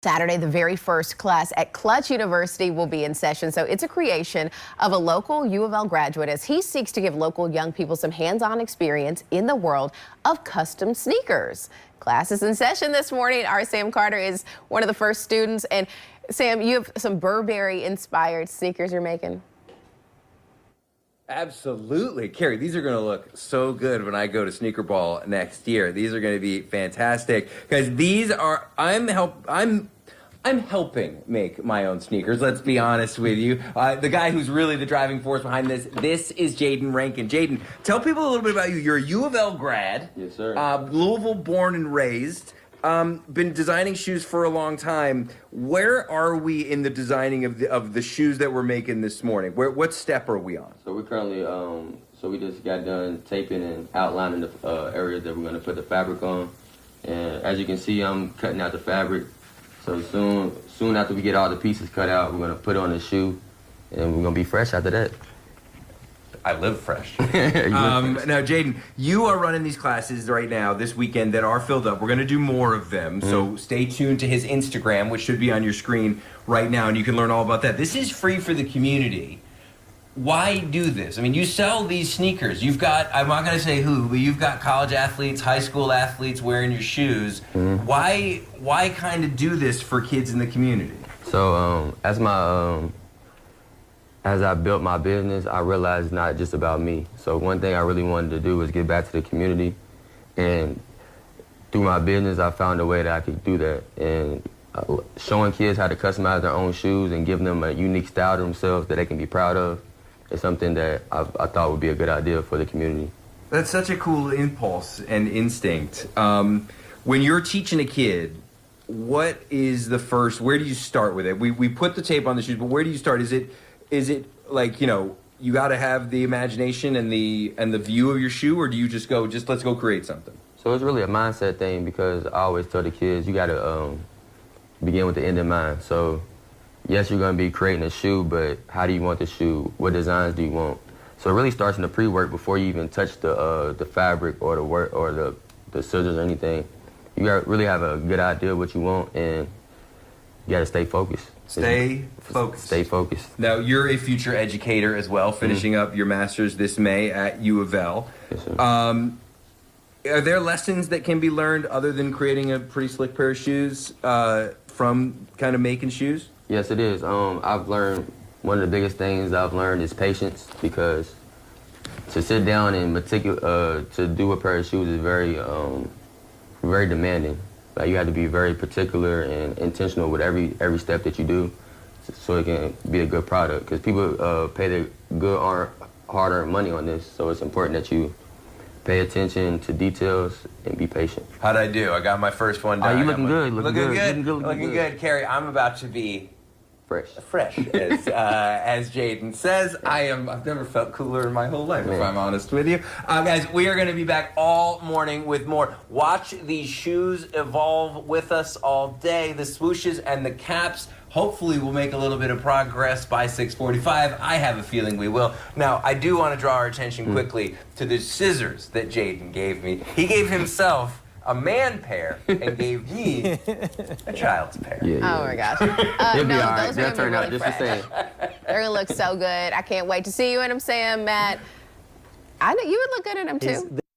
Saturday, the very first class at Clutch University will be in session. So it's a creation of a local U of L graduate as he seeks to give local young people some hands-on experience in the world of custom sneakers. Class is in session this morning. Our Sam Carter is one of the first students. And Sam, you have some Burberry-inspired sneakers you're making. Absolutely. Carrie, these are going to look so good when I go to Sneaker Ball next year. These are going to be fantastic because these are, I'm helping make my own sneakers, let's be honest with you. The guy who's really the driving force behind this is Jaden Rankin. Jaden, tell people a little bit about you. You're a U of L grad. Yes, sir. Louisville born and raised. Been designing shoes for a long time. Where are we in the designing of the shoes that we're making this morning? What step are we on? So we're currently, we just got done taping and outlining the areas that we're going to put the fabric on. And as you can see, I'm cutting out the fabric. So soon after we get all the pieces cut out, we're going to put on the shoe, and we're going to be fresh after that. I live fresh. Now, Jaden, you are running these classes right now this weekend that are filled up. We're going to do more of them, so stay tuned to his Instagram, which should be on your screen right now, and you can learn all about that. This is free for the community. Why do this? I mean, you sell these sneakers. You've got, I'm not going to say who, but you've got college athletes, high school athletes wearing your shoes. Why kind of do this for kids in the community? So as I built my business, I realized it's not just about me. So one thing I really wanted to do was give back to the community. And through my business, I found a way that I could do that. And showing kids how to customize their own shoes and giving them a unique style to themselves that they can be proud of is something that I thought would be a good idea for the community. That's such a cool impulse and instinct. When you're teaching a kid, what is the first, where do you start with it? We put the tape on the shoes, but where do you start? Is it like, you know, you got to have the imagination and the view of your shoe, or do you just go, let's go create something? So it's really a mindset thing because I always tell the kids, you got to begin with the end in mind. So yes, you're going to be creating a shoe, but how do you want the shoe? What designs do you want? So it really starts in the pre-work before you even touch the fabric or the work or the scissors or anything. You got to really have a good idea of what you want, and you got to stay focused. Stay focused. Stay focused. Now, you're a future educator as well, finishing up your master's this May at U of L. Yes, sir. Are there lessons that can be learned other than creating a pretty slick pair of shoes from kind of making shoes? Yes, it is. I've learned, one of the biggest things I've learned is patience, because to sit down and to do a pair of shoes is very demanding. Like, you have to be very particular and intentional with every step that you do, so it can be a good product. Because people pay their good hard-earned money on this, so it's important that you pay attention to details and be patient. How'd I do? I got my first one done. Oh, you looking good. Looking good, Carrie. I'm about to be fresh, as Jaden says. I've never felt cooler in my whole life, if I'm honest with you. Guys, we are going to be back all morning with more. Watch these shoes evolve with us all day. The swooshes and the caps, hopefully we'll make a little bit of progress by 6:45. I have a feeling we will. Now, I do want to draw our attention quickly to the scissors that Jaden gave me. He gave himself a man pair and gave me a child's pair. Yeah. Oh my gosh. It'll be all right. Those They'll turn out really just the same. They're gonna look so good. I can't wait to see you in them, Sam, Matt. I know you would look good in them too.